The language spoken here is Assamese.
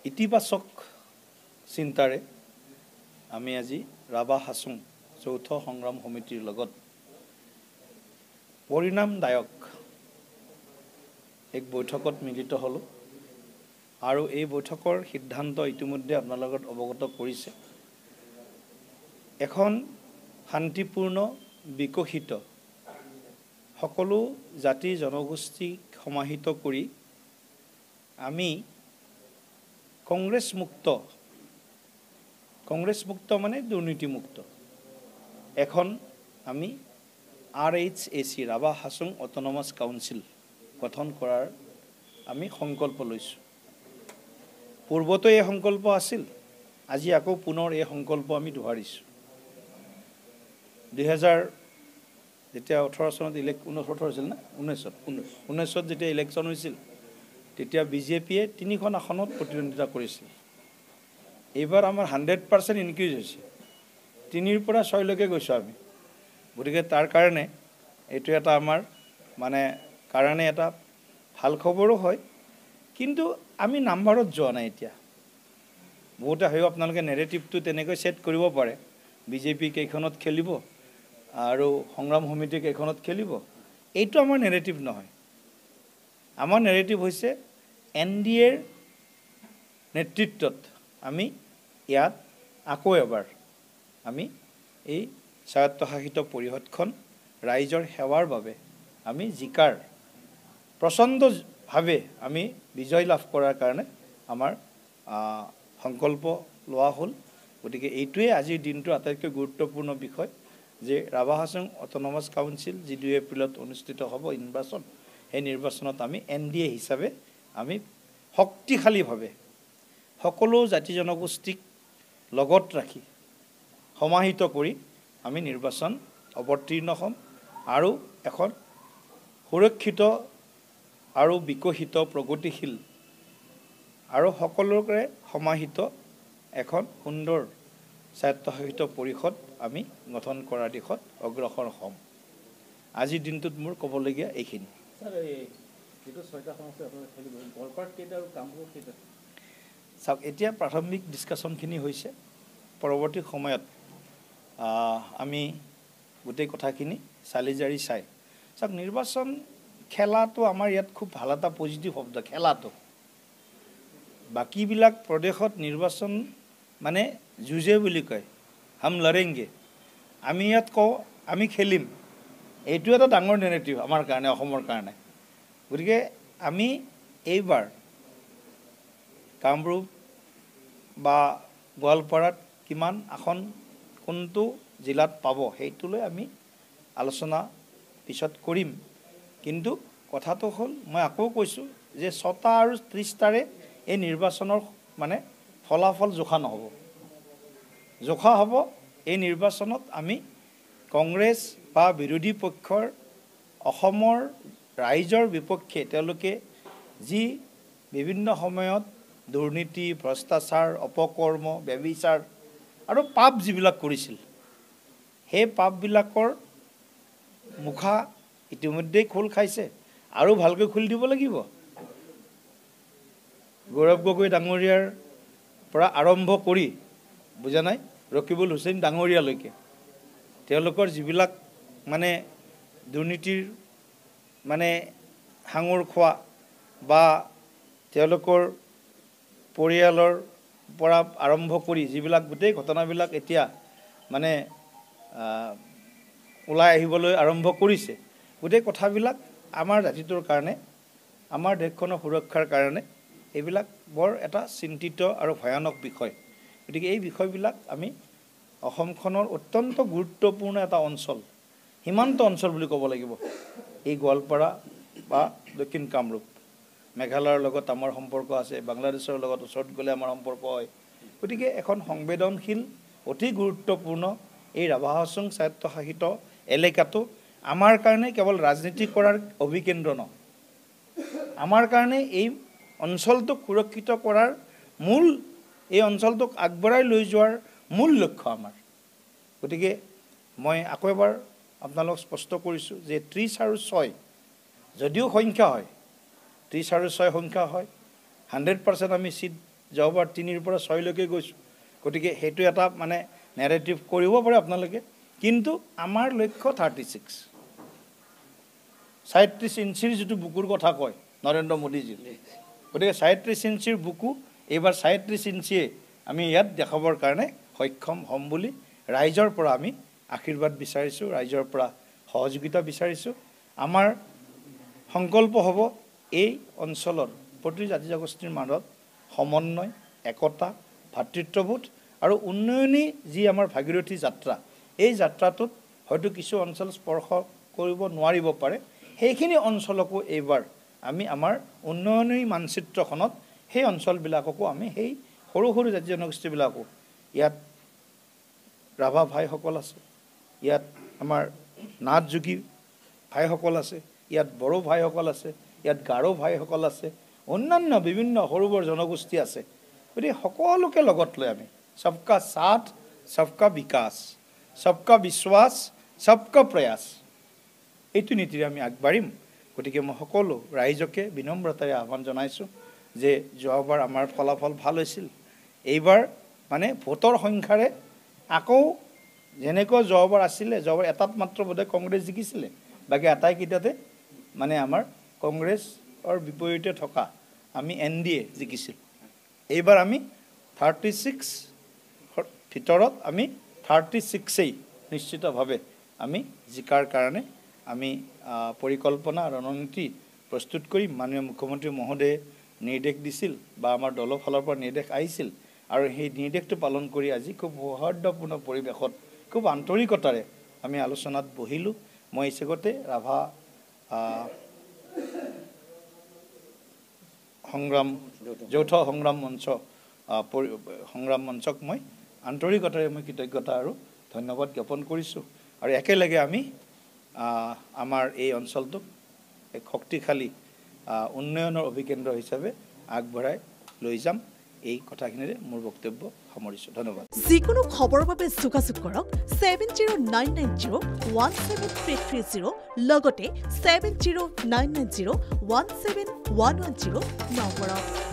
ইতিবাচক চিন্তাৰে আমি আজি ৰাভা হাছং যৌথ সংগ্ৰাম সমিতিৰ লগত পৰিণামদায়ক এক বৈঠকত মিলিত হলোঁ আৰু এই বৈঠকৰ সিদ্ধান্ত ইতিমধ্যে আপোনালোকৰ লগত অৱগত কৰিছে। এখন শান্তিপূৰ্ণ বিকশিত সকলো জাতি জনগোষ্ঠীক সমাহিত কৰি আমি কংগ্ৰেছ মুক্ত মানে দুৰ্নীতিমুক্ত এখন আমি RHAC Rabha Hasong autonomous council গঠন কৰাৰ আমি সংকল্প লৈছোঁ। পূৰ্বতে এই সংকল্প আছিল, আজি আকৌ পুনৰ এই সংকল্প আমি দোহাৰিছোঁ। 2000 যেতিয়া 18 চনত 19 হৈছিল না 19ত যেতিয়া ইলেকশ্যন হৈছিল তেতিয়া বিজেপিয়ে 3খন আসনত প্ৰতিদ্বন্দ্বিতা কৰিছিল। এইবাৰ আমাৰ 100% ইনক্ৰিজ হৈছে, 3ৰ পৰা 6লৈকে গৈছোঁ আমি। গতিকে তাৰ কাৰণে এইটো এটা আমাৰ কাৰণে এটা ভাল খবৰো হয়, কিন্তু আমি নাম্বাৰত যোৱা নাই। এতিয়া বহুতে হয় আপোনালোকে নেৰেটিভটো তেনেকৈ ছেট কৰিব পাৰে, বিজেপি কেইখনত খেলিব আৰু সংগ্ৰাম সমিতি কেইখনত খেলিব। এইটো আমাৰ নেৰেটিভ নহয়। আমাৰ নেৰেটিভ হৈছে NDAৰ নেতৃত্বত আমি ইয়াত আকৌ এবাৰ আমি এই স্বায়ত্তশাসিত পৰিষদখন ৰাইজৰ সেৱাৰ বাবে আমি জিকাৰ প্ৰচণ্ডভাৱে আমি বিজয় লাভ কৰাৰ কাৰণে আমাৰ সংকল্প লোৱা হ'ল। গতিকে এইটোৱে আজিৰ দিনটোৰ আটাইতকৈ গুৰুত্বপূৰ্ণ বিষয় যে ৰাভা হাছং অট'নমাছ কাউন্সিল যি 2 এপ্ৰিলত অনুষ্ঠিত হ'ব নিৰ্বাচন, সেই নিৰ্বাচনত আমি NDA হিচাপে আমি শক্তিশালীভাৱে সকলো জাতি জনগোষ্ঠীক লগত ৰাখি সমাহিত কৰি আমি নিৰ্বাচন অৱতীৰ্ণ হ'ম আৰু এখন সুৰক্ষিত আৰু বিকশিত প্ৰগতিশীল আৰু সকলোৰে সমাহিত এখন সুন্দৰ স্বায়ত্তশাসিত পৰিষদ আমি গঠন কৰাৰ দিশত অগ্ৰসৰ হ'ম। আজিৰ দিনটোত মোৰ ক'বলগীয়া এইখিনি। চাওক, এতিয়া প্ৰাথমিক ডিছকাশ্যনখিনি হৈছে, পৰৱৰ্তী সময়ত আমি গোটেই কথাখিনি চালি জাৰি চাই চাওক। নিৰ্বাচন খেলাটো আমাৰ ইয়াত খুব ভাল এটা পজিটিভ শব্দ, খেলাটো। বাকীবিলাক প্ৰদেশত নিৰ্বাচন মানে যুঁজে বুলি কয়, হাম লড়েংগে। আমি ইয়াত কওঁ আমি খেলিম। এইটো এটা ডাঙৰ নেৰেটিভ আমাৰ কাৰণে, অসমৰ কাৰণে। গতিকে আমি এইবাৰ কামৰূপ বা গোৱালপাৰাত কিমান আসন কোনটো জিলাত পাব সেইটোলৈ আমি আলোচনা পিছত কৰিম। কিন্তু কথাটো হ'ল, মই আকৌ কৈছোঁ যে 6টা আৰু 30টাৰে এই নিৰ্বাচনৰ ফলাফল জোখা নহ'ব। জোখা হ'ব এই নিৰ্বাচনত আমি কংগ্ৰেছ বা বিৰোধী পক্ষৰ অসমৰ ৰাইজৰ বিপক্ষে তেওঁলোকে যি বিভিন্ন সময়ত দুৰ্নীতি, ভ্ৰষ্টাচাৰ, অপকৰ্ম, ব্যভিচাৰ আৰু পাপ যিবিলাক কৰিছিল, সেই পাপবিলাকৰ মুখা ইতিমধ্যেই খোল খাইছে আৰু ভালকৈ খুলি দিব লাগিব। গৌৰৱ গগৈ ডাঙৰীয়াৰ পৰা আৰম্ভ কৰি বুজা নাই ৰকিবুল হুছেইন ডাঙৰীয়ালৈকে তেওঁলোকৰ যিবিলাক দুৰ্নীতিৰ সাঙুৰ খোৱা বা তেওঁলোকৰ পৰিয়ালৰ পৰা আৰম্ভ কৰি যিবিলাক গোটেই ঘটনাবিলাক এতিয়া ওলাই আহিবলৈ আৰম্ভ কৰিছে, গোটেই কথাবিলাক আমাৰ জাতিটোৰ কাৰণে, আমাৰ দেশখনৰ সুৰক্ষাৰ কাৰণে এইবিলাক বৰ এটা চিন্তিত আৰু ভয়ানক বিষয়। গতিকে এই বিষয়বিলাক আমি অসমখনৰ অত্যন্ত গুৰুত্বপূৰ্ণ এটা অঞ্চল, সীমান্ত অঞ্চল বুলি ক'ব লাগিব। এই গোৱালপাৰা বা দক্ষিণ কামৰূপ, মেঘালয়ৰ লগত আমাৰ সম্পৰ্ক আছে, বাংলাদেশৰ লগত ওচৰত গ'লে আমাৰ সম্পৰ্ক হয়। গতিকে এখন সংবেদনশীল, অতি গুৰুত্বপূৰ্ণ এই ৰাভা হাছং স্বায়ত্তশাসিত এলেকাটো আমাৰ কাৰণে কেৱল ৰাজনীতি কৰাৰ অভিকেন্দ্ৰ নহয়, আমাৰ কাৰণে এই অঞ্চলটোক সুৰক্ষিত কৰাৰ এই অঞ্চলটোক আগবঢ়াই লৈ যোৱাৰ মূল লক্ষ্য আমাৰ। গতিকে মই আকৌ এবাৰ আপোনালোকক স্পষ্ট কৰিছোঁ যে 30 আৰু 6 যদিও সংখ্যা হয়, 30 আৰু 6 সংখ্যা হয়, 100% আমি চিট যোৱাবাৰ 3ৰ পৰা 6লৈকে গৈছোঁ গতিকে সেইটো এটা মানে নেৰেটিভ কৰিব পাৰে আপোনালোকে কিন্তু আমাৰ লক্ষ্য 36 37 ইঞ্চিৰ যিটো বুকুৰ কথা কয় নৰেন্দ্ৰ মোদীজী গতিকে 37 ইঞ্চিৰ বুকু এইবাৰ 37 ইঞ্চিয়ে আমি ইয়াত দেখাবৰ কাৰণে সক্ষম হ'ম বুলি ৰাইজৰ পৰা আমি আশীৰ্বাদ বিচাৰিছোঁ ৰাইজৰ পৰা সহযোগিতা বিচাৰিছোঁ আমাৰ সংকল্প হ'ব এই অঞ্চলৰ প্ৰতি জাতি জনগোষ্ঠীৰ মাজত সমন্বয় একতা ভাতৃত্ববোধ আৰু উন্নয়নী যি আমাৰ ভাগীৰথী যাত্ৰা এই যাত্ৰাটোত হয়তো কিছু অঞ্চল স্পৰ্শ কৰিব নোৱাৰিব পাৰে সেইখিনি অঞ্চলকো এইবাৰ আমি আমাৰ উন্নয়নী মানচিত্ৰখনত সেই অঞ্চলবিলাককো আমি সেই সৰু সৰু জাতি জনগোষ্ঠীবিলাকো ইয়াত ৰাভা ভাইসকল আছে ইয়াত আমাৰ নাথ যোগী ভাইসকল আছে ইয়াত বড়ো ভাইসকল আছে ইয়াত গাৰো ভাইসকল আছে অন্যান্য বিভিন্ন সৰু বৰ জনগোষ্ঠী আছে গতিকে সকলোকে লগত লৈ আমি সবকা সাথ সবকা বিকাশ সবকা বিশ্বাস সবকা প্ৰয়াস এইটো নীতিৰে আমি আগবাঢ়িম গতিকে মই সকলো ৰাইজকে বিনম্ৰতাৰে আহ্বান জনাইছোঁ যে যোৱাবাৰ আমাৰ ফলাফল ভাল হৈছিল এইবাৰ মানে ভোটৰ সংখ্যাৰে আকৌ যেনেকৈ যোৱাবাৰ আছিলে যোৱাবাৰ এটাত মাত্ৰ বোধহয় কংগ্ৰেছ জিকিছিলে বাকী আটাইকেইটাতে মানে আমাৰ কংগ্ৰেছৰ বিপৰীতে থকা আমি NDA জিকিছিল এইবাৰ আমি 36 ভিতৰত আমি 36ই নিশ্চিতভাৱে আমি জিকাৰ কাৰণে আমি পৰিকল্পনা ৰণনীতি প্ৰস্তুত কৰিম মাননীয় মুখ্যমন্ত্ৰী মহোদয়ে নিৰ্দেশ দিছিল বা আমাৰ দলৰ ফালৰ পৰা নিৰ্দেশ আহিছিল আৰু সেই নিৰ্দেশটো পালন কৰি আজি খুব সৌহাৰ্দ্যপূৰ্ণ পৰিৱেশত খুব আন্তৰিকতাৰে আমি আলোচনাত বহিলোঁ মই ইচ্ছাগতে ৰাভা সংগ্ৰাম যৌথ সংগ্ৰাম মঞ্চক মই আন্তৰিকতাৰে মই কৃতজ্ঞতা আৰু ধন্যবাদ জ্ঞাপন কৰিছোঁ আৰু একেলগে আমি আমাৰ এই অঞ্চলটোক এক শক্তিশালী উন্নয়নৰ অভিকেন্দ্ৰ হিচাপে আগবঢ়াই লৈ যাম এই কথাখিনিৰে মোৰ বক্তব্য সামৰিছোঁ ধন্যবাদ যিকোনো খবৰৰ বাবে যোগাযোগ কৰক 7099017330 লগতে 7099017110 নম্বৰত